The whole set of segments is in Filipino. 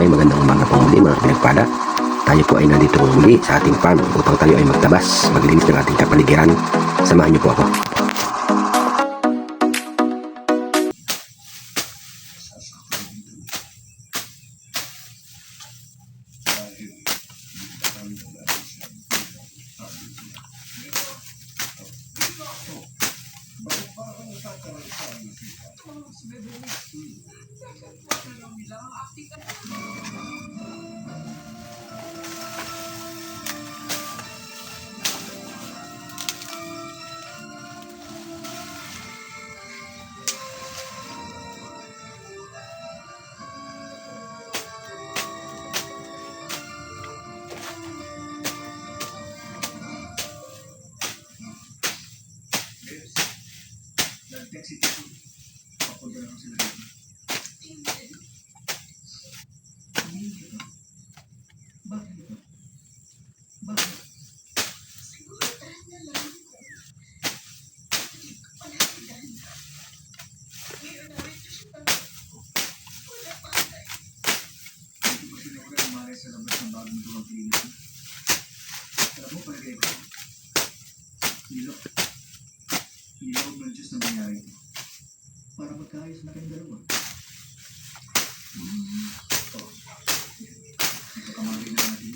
Okay, magandang umaga po muli mga pinagpala. Tayo po ay nandito muli sa ating farm upang tayo ay magtabas, maglinis ng ating kapaligiran. Samahan niyo po ako. Sa labas ng bagong tuwang Pilipinas. Alam mo, palagay ko, niloob ng Diyos na nangyari ito para magkaayos na kayong dalawa. Ito kamagay na natin.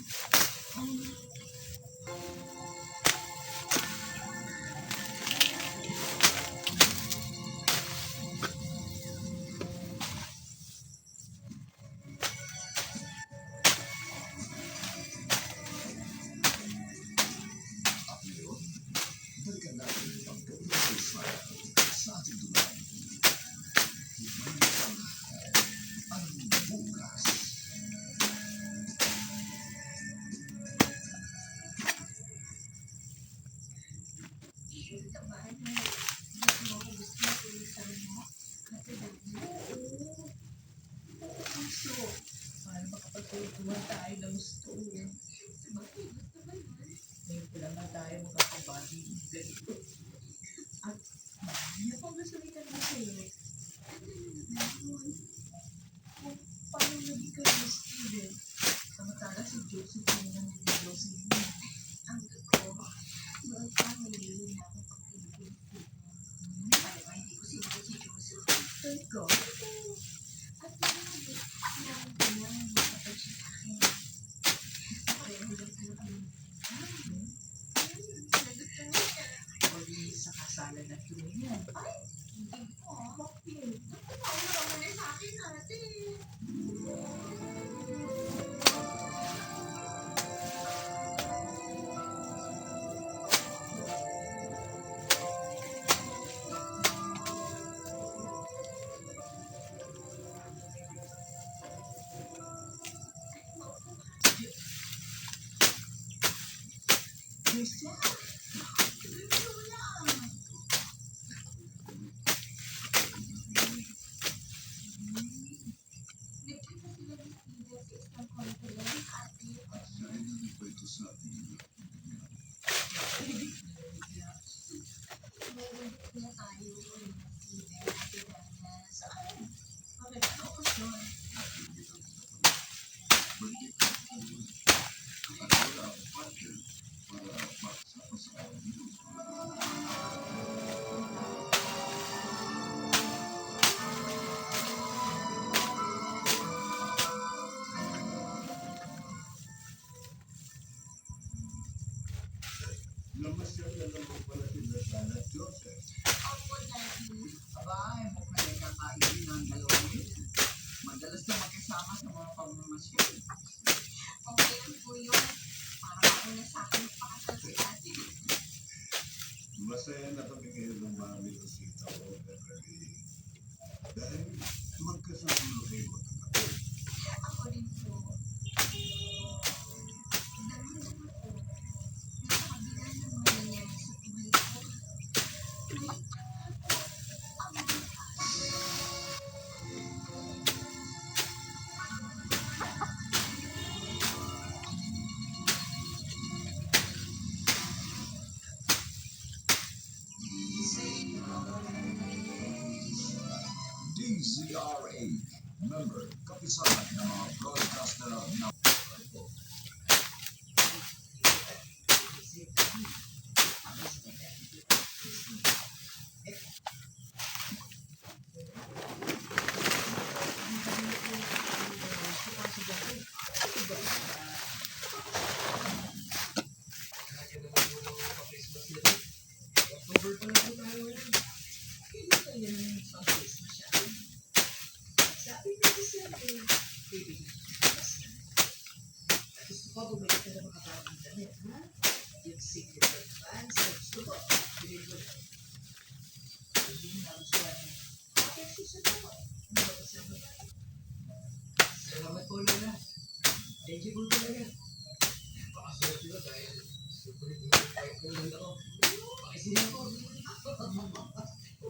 Para makapagtulungan tayo ng gusto. Ngayon ko lang na tayo makakabati. Ganito. At ano pang nasalitan mo sa'yo? Kung paano naging kayo ni Steven? Samantala si Joseph yung nangyayalo sa inyo. Ang totoo, doon pa nalilin na ako pag pinag-ibig. Para ba hindi ko sinuko si Joseph? Teka. At sinabi ko lang makapag siya sa akin. Pareho lang tayo kami. Pwede sa kasalan at tuloyan. Ay, hindi po. Bakit? Nakuha mo naman na sa akin ate. Christian? Ito lang. Nagkita sila ni Steven sa isang conference ate. Narinig ko ito sa atin. Meron na tayo ni Steven ate Dana. Saan? Bakit? Ano okasyon? Balik ko ito. Nakakala ang partner para makasama sa akin. Namasyal na naman pala sila sana, Joseph. Opo, Daddy. Abay, mukhang kakainin ng dalawang yun. Madalas na magkasama sa mga pamamasyal. Okay lang po yun. Para ako na sa akin pakasal si ate. Masaya na kami ngayon ng mga bisita ko, Beverly. Dahil magkasama kayo magkakapit. Ako rin po. Naramdaman ko na sa kabila ng mga nangyari sa buhay ko, may ang DZRH, member Sabi ko kasi bibili gusto ko bumili ka ng mga bagong damit, ha? Yung secret advance, gusto ko. Bili ko. Hindi na gusto ko. Okay, susunod ko. Ano ba sa mga? Salamat po, Lola. Thank you po talaga. Pakasulat ko dahil super hindi ako. Pakisinin ako.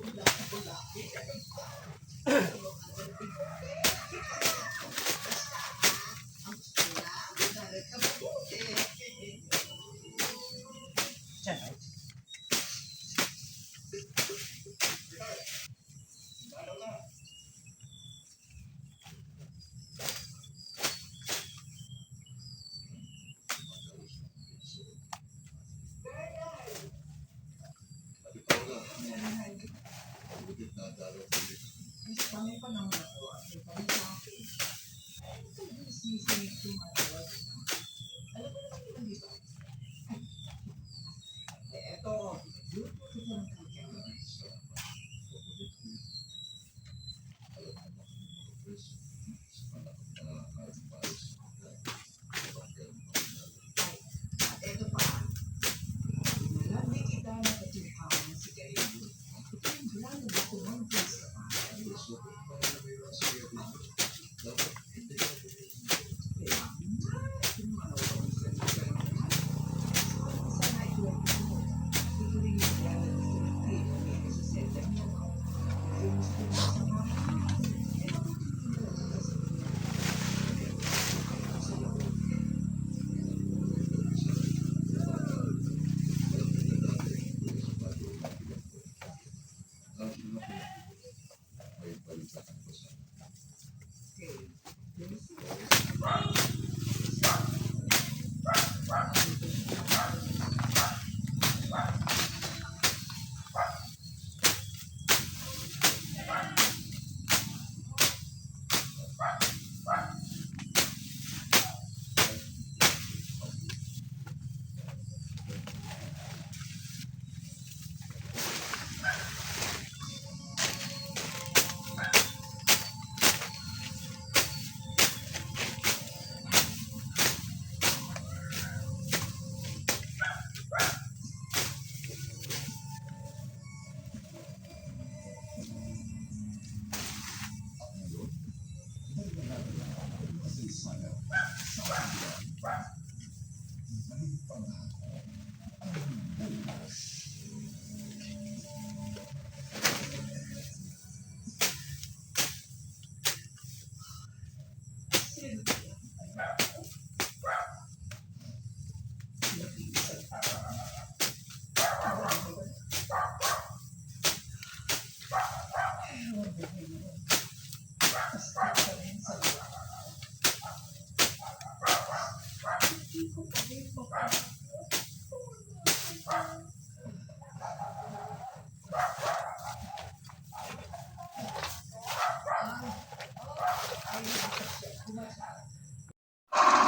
Wala. Ang sula, darat ka mabuti. Butit na dalaw ko ulit. Mas kami pa naman ako. May kami sa akin. Ay, ito yung sisingit ko matawag. Alam mo naman naman dito. Eto, luto kita ng kanya. At eto pa, malandi kita na katilhawan ng sigarilyo. Ito yung grano na kumangkis sa bahay. Kaya, yung manawag sa mga sana ikwento mo. Ito rin yung grano na sinipin na sa senda niya. Yung gusto mo sa mga May balitaan ko sa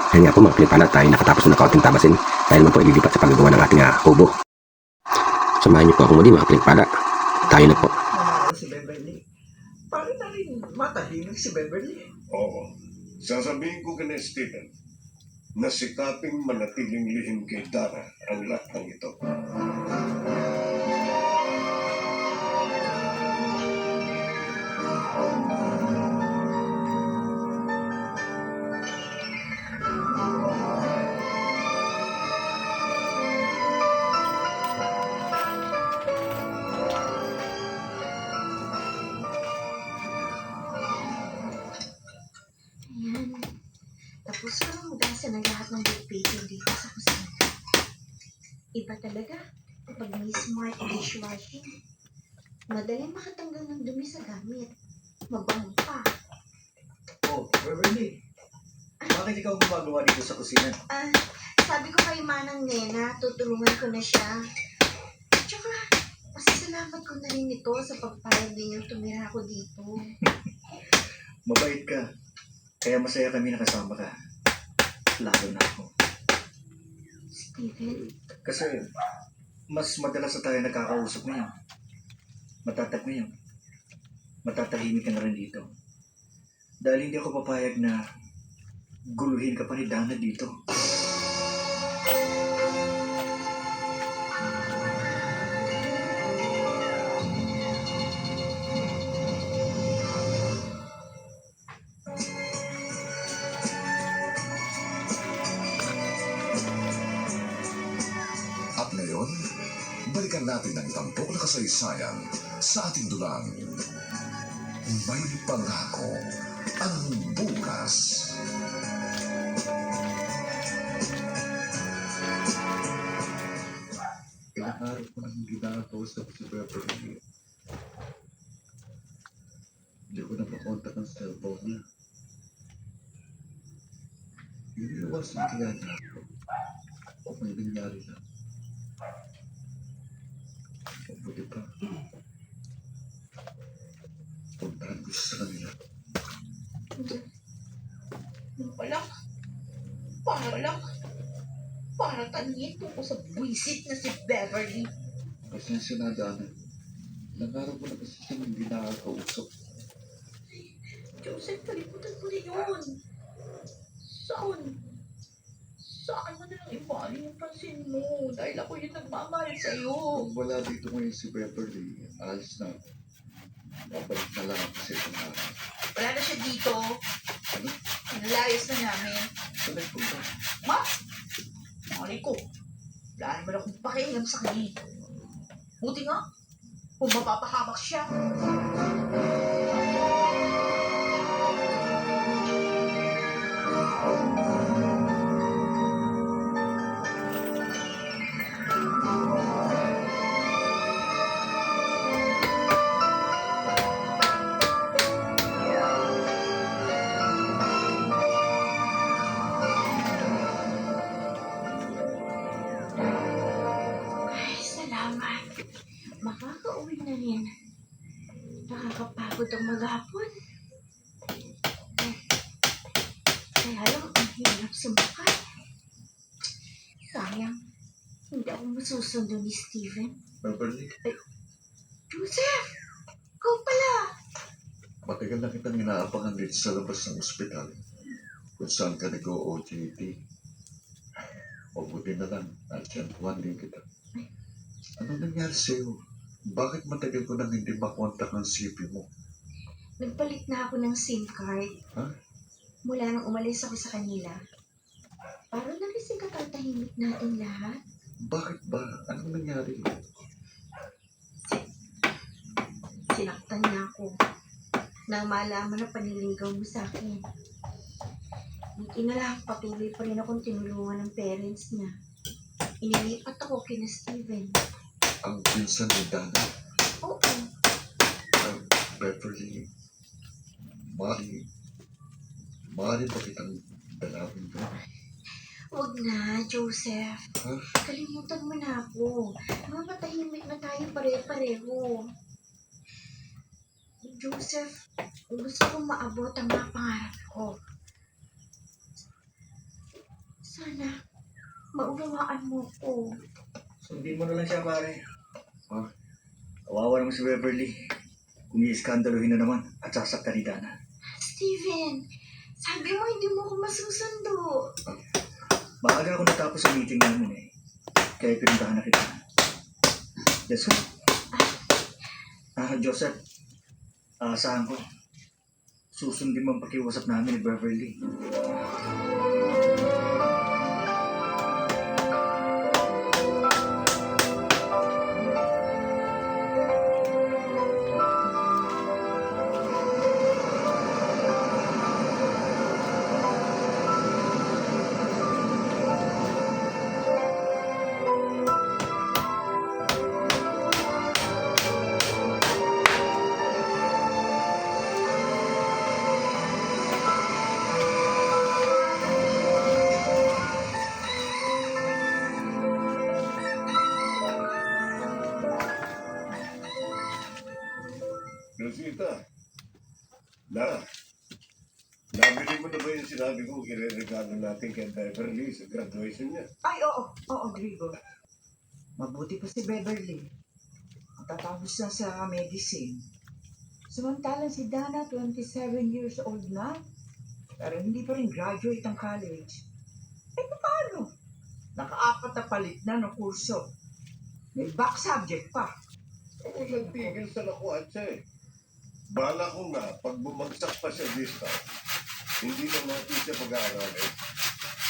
Kaya nga po mga Pilipana, tayo nakatapos na kaunting tabasin dahil naman po ililipat sa paggagawa ng ating kubo. Samahan niyo po ako muli mga Pilipana. Tayo na po. Nanalo si Beverly. Paano na rin matahimik si Beverly? Oo. Sasabihin ko kay Stephen na sikaping manatiling lihim kay Dara ang lahat ng ito. Ayan. Tapos ko lang hugasan ang lahat ng baking dito sa kusina. Iba talaga kapag may smart dishwashing. Madaling makatanggal ng dumi sa gamit. Mabango pa. Oh, Beverly. Bakit Bakit ikaw gumagawa dito sa kusina? Sabi ko kay Manang Nena, tutulungan ko na siya. Tsaka, pasasalamat ko na rin ito sa pagpayag ninyong tumira ako dito. Mabait ka. Kaya masaya kami nakasama ka. Lalo na ako. Steven, Kasi mas madalas na tayo nakakausap ngayon. Matatahimik ka na rin dito. Dahil hindi ako papayag na guluhin ka pa ni Dana dito. At ngayon, balikan natin ang tampok na kasaysayan sa ating dulang. May pangako ang bukas. Ilang araw ko nang ginagausap si Beverly. Hindi ko na makontak ang cellphone niya. Iniiwasan kaya niya ako. O may nangyari lang. Mabuti pa. Puntahan ko siya sa kanila. parang kanito ko sa buwisit na si Beverly. Pasensya na, Dana. Ilang araw ko na kasi siya hindi nakakausap. Joseph, kalimutan ko na yun. Saan? Saan mo na lang ibali yung pansin mo? Dahil ako yung nagmamahal sa'yo. Kung wala dito ngayon si Beverly, alis na. Babalik na lang ako sa isang araw. Wala na siya dito. Ano? Nalayas na namin. Saan nagpunta? Ma! Malay ko. Wala naman akong pakialam sa kanya. Buti nga, kung mapapahamak siya. Ay, salamat. Makakauwi na rin. Nakakapagod ang maghapon. Kaya lang ang hirap sumakay. Sayang, hindi ako masusundo ni Steven. Beverly, Joseph! Ikaw pala! matagal na kitang inaabangan dito sa labas ng ospital kung saan ka nag-OJT. Mabuti na lang, natsyempuhan din kita. Ano nangyari sa'yo? Bakit matagal ko nang hindi makontak ang CP mo? Nagpalit na ako ng SIM card. Ha? Mula nang umalis ako sa kanila. Parang nagising katatahimik natin lahat. Bakit ba? Ano nangyari? Sinaktan niya ako. Nang malaman na paniligaw mo sa akin. Buti na lang, patuloy pa rin akong tinulungan ng parents niya. Inilipat ako kina Steven. Ang pinsan ni Dana, Oo, ang Beverly, Mari ba kitang dalawin ko? wag na, Joseph. Ha? Kalimutan mo na ako. Mamatahimik na tayo pare-pareho. Joseph, gusto kong maabot ang mga pangarap ko. Sana, maunawaan mo ko. Sundin mo na lang siya, pare. Ha? Kawawa naman si Beverly. Kung i-skandaluhin na naman at sasaktan ni Dana. Steven, sabi mo hindi mo ko masusundo. Maaga ako natapos sa meeting namin eh. Kaya pinuntahan na kita. Let's go. Joseph, aasahan ko. Susundin mo ang pakiusap namin ni Beverly. Na, nabili mo na ba yung sinabi kong ireregalo natin kay Beverly sa graduation niya? Ay, oo. Oo, Grigor. Mabuti pa si Beverly. Matatapos na sa medicine. Samantalang si Dana, 27 years old na. Pero hindi pa rin graduate ng college. Eh, paano? Naka-apat na palit na ng kurso. May back subject pa. Ako nagtigil sa lakuan siya eh. Bala ko nga, pag bumagsak pa siya this time, hindi na natin siya pag-aaralin.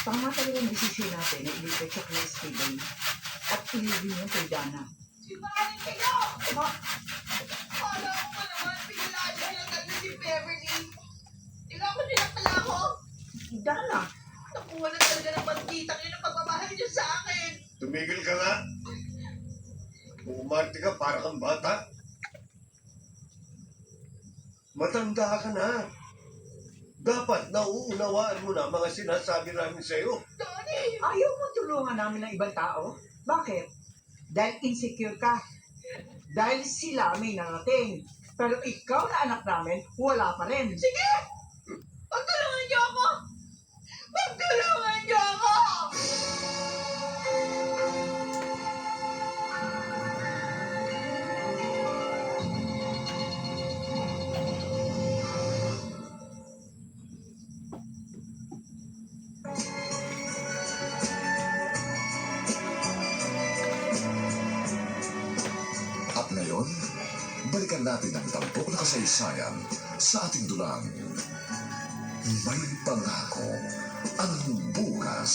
Tama talaga ang desisyon natin na ilipat siya kay Steven at ilibin niya kay Dana. Si Manny kayo! Kala ko pa naman, pinalaan niyo lang kami si Beverly. Tingnan ko nilang pala ako. Dana, Nakuha na talaga ng banditang yun ang pagmamahal niyo sa akin. Tumigil ka nga. Umarte ka para kang bata. Matanda ka na. Dapat nauunawaan mo na mga sinasabi namin sa iyo. Daddy! ayaw mo tulungan namin ng ibang tao? Bakit? Dahil insecure ka. Dahil sila may narating. Pero ikaw na anak namin, wala pa rin. Sige! Pagtulungan niyo ako! Pagtulungan niyo ako! At ngayon, balikan natin ang tampok na kasaysayan sa ating dulang. May pangako ang bukas.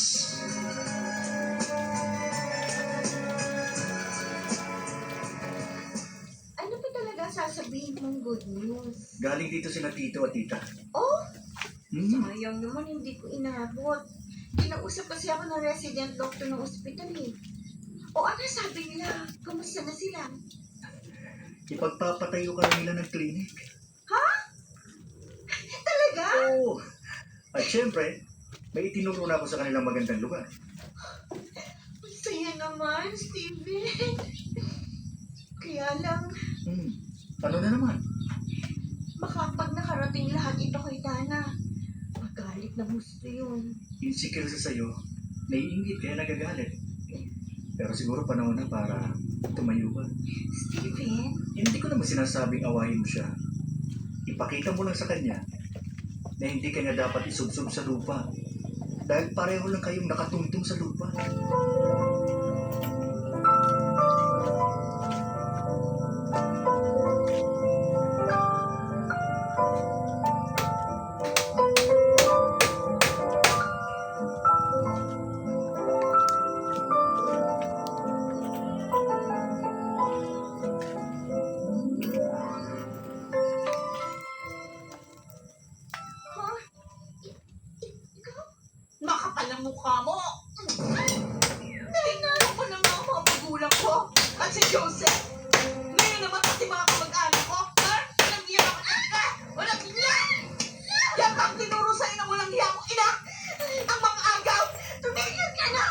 Ano pa talaga sasabihin mong good news? Galing dito sila tito at tita. Oh, Hmm. sayang naman hindi ko inabot. Kinausap kasi ako ng resident doctor ng ospital eh. O ano sabi nila? Kamusta na sila? Ipagpapatayo ka na nila ng clinic. Talaga? Oo. At syempre, may itinuro na ako sa kanilang magandang lugar. Ang saya naman, Steven. Kaya lang, Hmm. Ano na naman? baka pag nakarating lahat ito kay Dana, magalit na gusto yun. Insecure sa sayo, naiingit kaya nagagalit. Pero siguro panahon na para tumayo ka. Steven, Hindi ko naman sinasabing awayin mo siya. Ipakita mo lang sa kanya na hindi kanya dapat isubsob sa lupa. Dahil pareho lang kayong nakatungtong sa lupa. ha? Ikaw? Makapal ang mukha mo! Nahinalo ko na mga magulang ko at si Joseph. Ngayon naman pati mga kamag-anak ko. Ha? Walang hiya ako na! Walang hiya! Yan ang tinuro sa'yo ng walang hiya mong ina! Ang mga agaw! Tumigil ka na!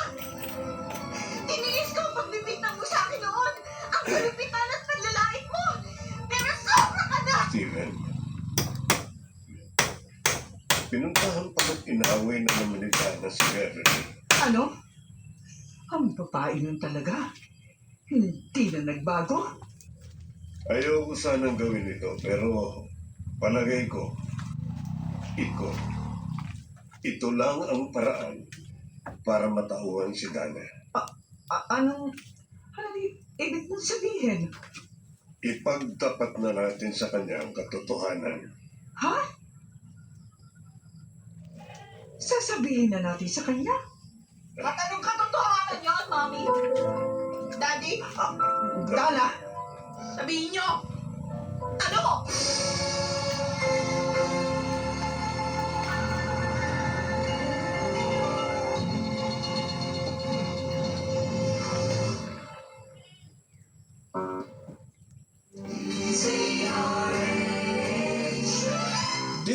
Tiniis ko ang pagbibitang mo sa akin noon! Ang kalupitan at paglalait mo! Pero sobra ka na! Steven, pinuntahan pa at inaway na naman ni Dana si Beverly. Ano? Ang babae nun talaga. Hindi na nagbago. Ayaw ko sanang gawin ito, pero palagay ko, ito lang ang paraan para matauhan si Dana. Anong ibig mong sabihin? Ipagtapat na natin sa kanya ang katotohanan. Ha? Sasabihin na natin sa kanya? At anong katotohanan yun, Mami? Daddy, Dana, sabihin nyo! Ano?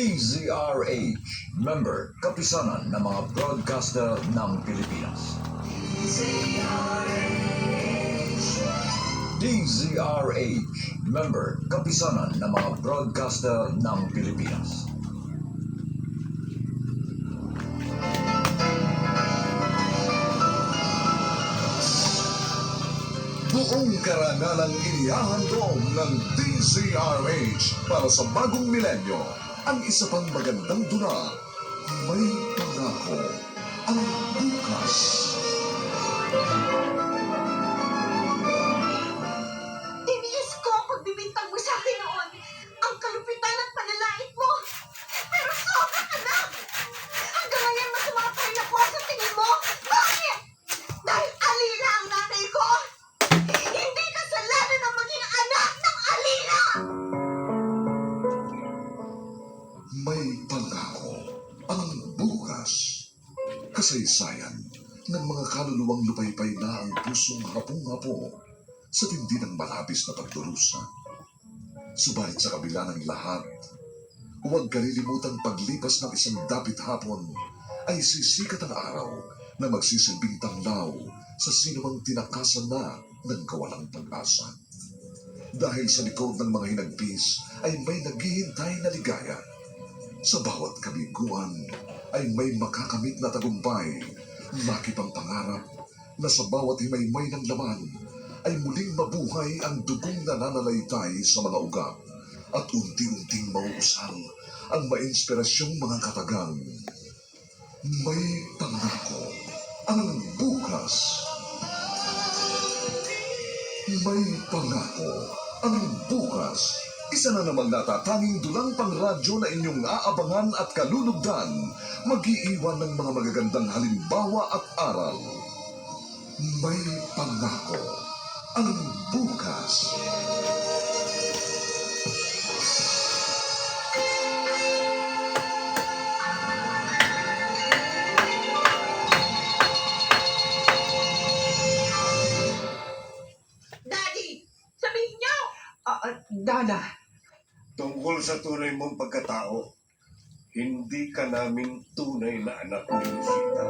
DZRH, member, kapisanan ng mga broadcaster ng Pilipinas. DZRH, member kapisanan ng mga broadcaster ng Pilipinas. Buong karangalang inihahandog ng DZRH para sa bagong milenyo. Ang isa pang magandang dula, may pangako ang bukas. Tiniis ko ang pagbibintang mo sa akin noon. Ang kalupitan at panalait mo. Pero sobra ka na. Hanggang ngayon masama pa rin ako sa tingin mo. Bakit? Dahil alila ang nanay ko. Hindi kasalanan ang maging anak ng alila. May pangako ang bukas. Kasaysayan ng mga kaluluwang lupaypay na ang pusong hapong-hapo sa tindi ng malabis na pagdurusa. Subalit sa kabila ng lahat, huwag kalilimutang paglipas ng isang dapit hapon ay sisikat ang araw na magsisilbing tanglaw sa sinumang tinakasan na ng kawalang pag-asa. Dahil sa likod ng mga hinagpis ay may naghihintay na ligaya. Sa bawat kabiguan ay may makakamit na tagumpay, makipang pangarap na sa bawat himaymay ng laman ay muling mabuhay ang dugong nananalaytay sa mga ugat at unti-unting mauusal ang mainspirasyong mga katagang. May pangako ang bukas. May pangako ang bukas. Isa na namang natatanging dulang pangradyo na inyong aabangan at kalulugdan, mag-iiwan ng mga magagandang halimbawa at aral. May pangako ang bukas. Daddy, sabihin niyo. Dana, Tungkol sa tunay mong pagkatao, hindi ka naming tunay na anak ni Rosita.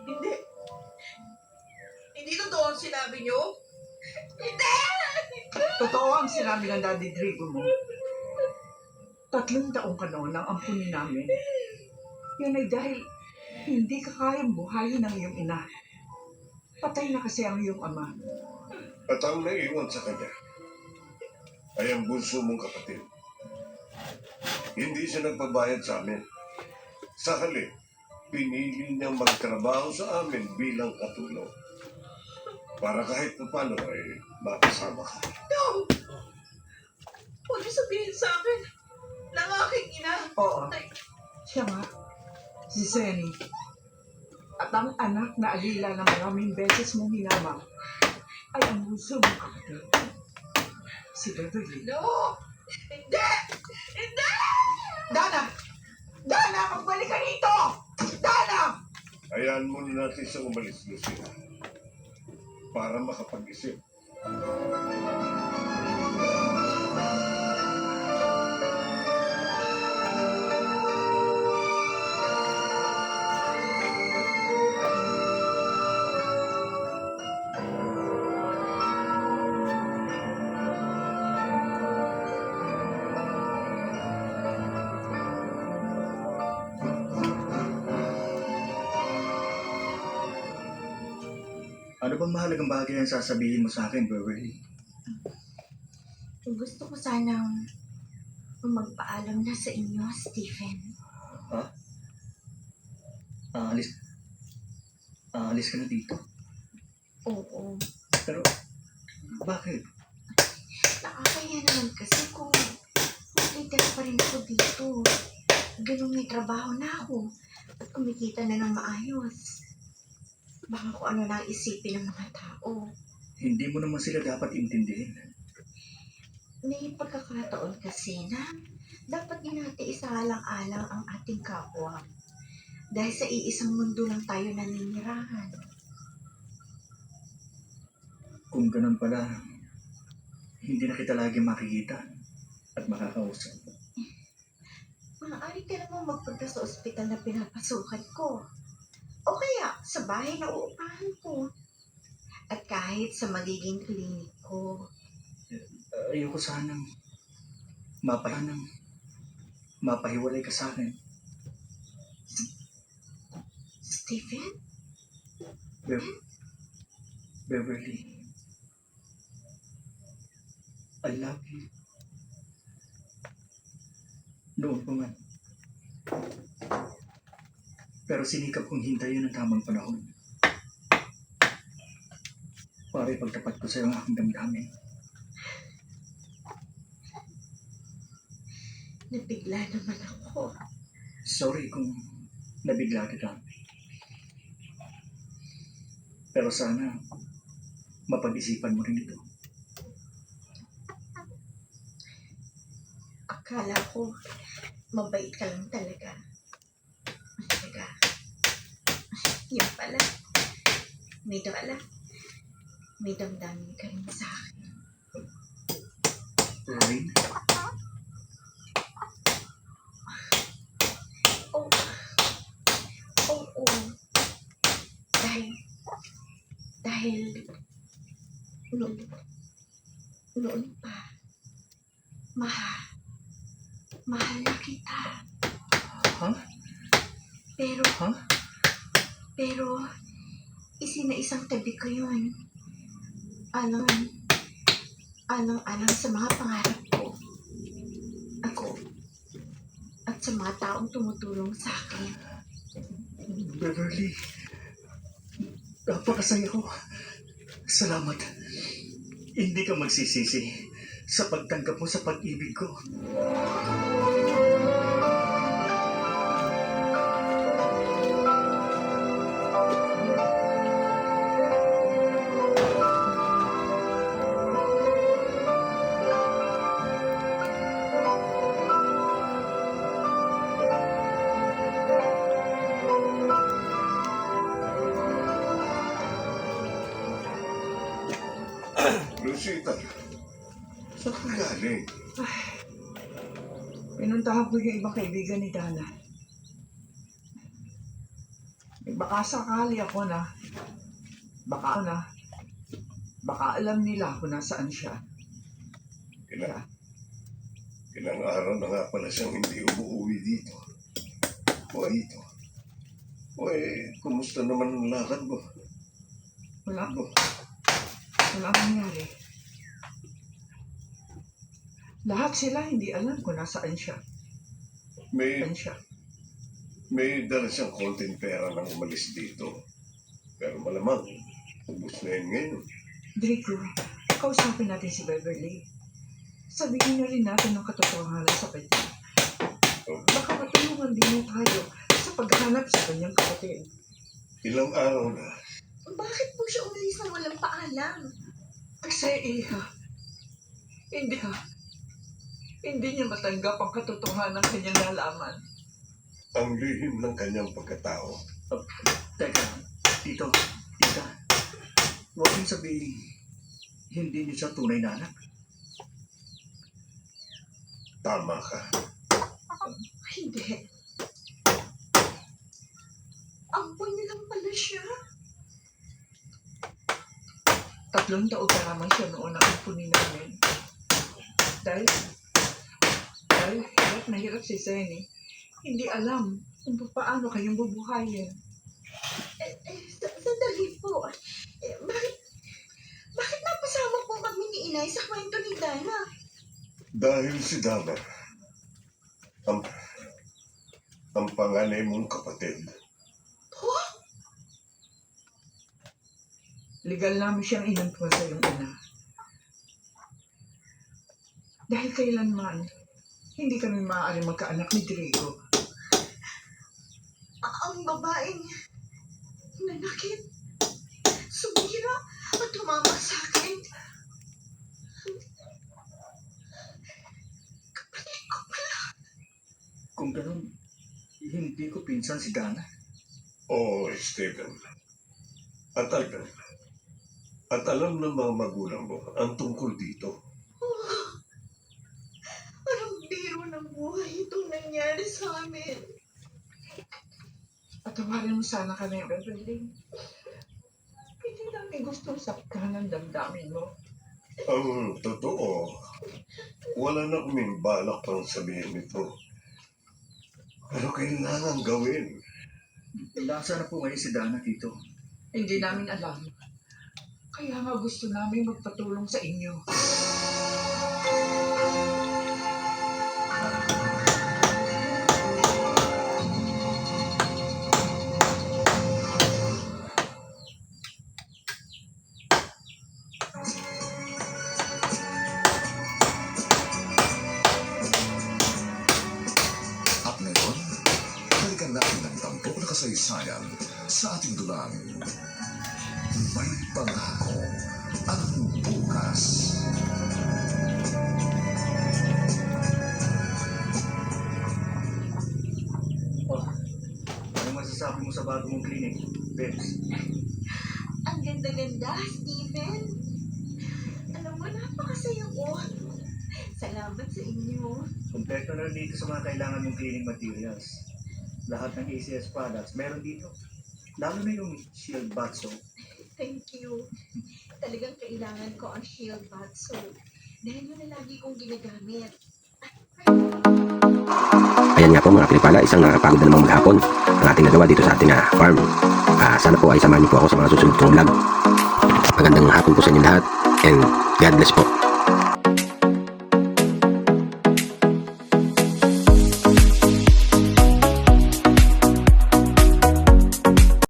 Hindi. Hindi totoo ang sinabi niyo. Hindi! totoo ang sinabi ng Daddy Drigo mo. 3 taong ka noon ang ampunin namin. Yan ay dahil hindi ka kayang buhayin ng iyong ina. Patay na kasi ang iyong ama. At ang naiwan sa kanya ay ang bunso mong kapatid. Hindi siya nagpabayad sa amin. Sa halip, pinili niyang magtrabaho sa amin bilang katulong. Para kahit paano ay makasama ka. No! Huwag niyo sabihin sa akin ng aking ina. Oo, siya nga. Si Senny. At ang anak na alila na maraming beses mong hinama ay ang bunso mong kapatid. Si Beverly. No! Hindi! Hindi! Dana! Dana! Magbalik ka rito! Dana! Hayaan muna natin siyang umalis, Lucina. Para makapag-isip. Ano bang mahalagang bagay ang sasabihin mo sa akin, Beverly? Gusto ko sanang magpaalam na sa inyo, Stephen. Aalis ka na dito. Oo. Pero, bakit? Nakakaya naman kasi kung magtitira pa rin ako dito. Ganun may trabaho na ako at kumikita na ng maayos. Baka kung ano na isipin ng mga tao. Hindi mo naman sila dapat intindihin. May pagkakataon kasi na dapat din natin isaalang-alang ang ating kapwa. Dahil sa iisang mundo lang tayo naninirahan. Kung ganun pala, hindi na kita lagi makikita at makakausap. Maaari ka namang magpunta sa ospital na pinapasukan ko. O kaya sa bahay na uupahan ko. At kahit sa magiging klinik ko, Ayoko sanang mapahiwalay ka sa akin. Stephen, Beverly, I love you. Noon pa man. Pero sinikap kong hintayin ang tamang panahon para ipagtapat ko sa iyo ang aking damdamin. nabigla naman ako. Sorry kung nabigla kita. Pero sana mapag-isipan mo rin ito. Akala ko, mabait ka lang talaga. Talaga. Yan pala. May damdamin ka rin sa akin. Rain, Oo. Oo. Dahil noon pa, mahal na kita. ha? Pero, Ha? pero, isinaisang tabi ko yun. Alang sa mga pangarap ko. Ako, at sa mga taong tumutulong sa akin. Beverly, napakasaya ko. Salamat. Hindi ka magsisisi sa pagtanggap mo sa pag-ibig ko. Lucita, saan ka galing? Pinuntahan ko yung ibang kaibigan ni Dana. Baka sakali ako na, baka alam nila kung nasaan siya. Ilang araw na nga pala siyang hindi umuwi dito. Kumusta naman ang lakad mo? Wala nangyari. Lahat sila hindi alam kung nasaan siya. May Saan siya? May dala siyang konting pera nang umalis dito. Pero malamang, ubus na yun ngayon. Draco, kausapin natin si Beverly. Sabihin na rin natin ang katotohanan sa kanya. Baka matulungan din niya tayo sa paghanap sa kanyang kapatid. Ilang araw na, Bakit po siya umalis nang walang paalam? Kasi hindi niya matanggap ang katotohanan ng kanyang nalaman. ang lihim ng kanyang pagkatao. Teka, tita, huwag mong sabihin, hindi niyo siya tunay na anak. Tama ka. Hindi. Ampun niya lang pala siya. 3 taon pa naman siya noon ang punin namin. Dahil hirap na hirap si Zenny. Hindi alam kung paano kayong bubuhayin. Sandali po. Bakit napasama po kami ni Inay sa kwento ni Dana? Dahil si Dana, ang panganay mong kapatid. Legal namin siyang inangkuhan sa iyong ina. Dahil kailanman, hindi kami maaaring magkaanak ni Draco. Ang babaeng nanakit, sumira at tumama sa akin. Kapatid ko pala. Kung ganun, hindi ko pinsan si Dana. Oo, Stephen. At alam ng mga magulang mo ang tungkol dito. Anong biro ng buhay itong nangyari sa amin? Patawarin mo sana kami, Beverly. Hindi lang may gustong saktan ng damdamin mo. Ang totoo, wala na kaming balak pang sabihin ito. Pero kailangan gawin. Nasa na po ngayon si Dana, Tito? Hindi namin alam. Kaya nga gusto namin magpatulong sa inyo. At ngayon, balikan natin ang tampok na kasaysayan sa ating dulang. May pangako ang bukas. Oh, anong masasabi mo sa bago mong clinic, Bebs? Ang ganda-ganda, Steven. Alam mo, napakasaya ko. Salamat sa inyo. Kompleto na rin dito sa mga kailangan mong cleaning materials. Lahat ng ACS products meron dito. Lalo na yung shield bath soap. Thank you. Talagang kailangan ko ang Shield Bath Soap. Dahil yun na lagi kong ginagamit. Ayan nga po mga pinipala, isang nakakapagod na namang maghapon ang ating nagawa dito sa ating farm. Sana po ay samahan niyo po ako sa mga susunod kong vlog. Magandang hapon po sa inyo lahat and God bless po.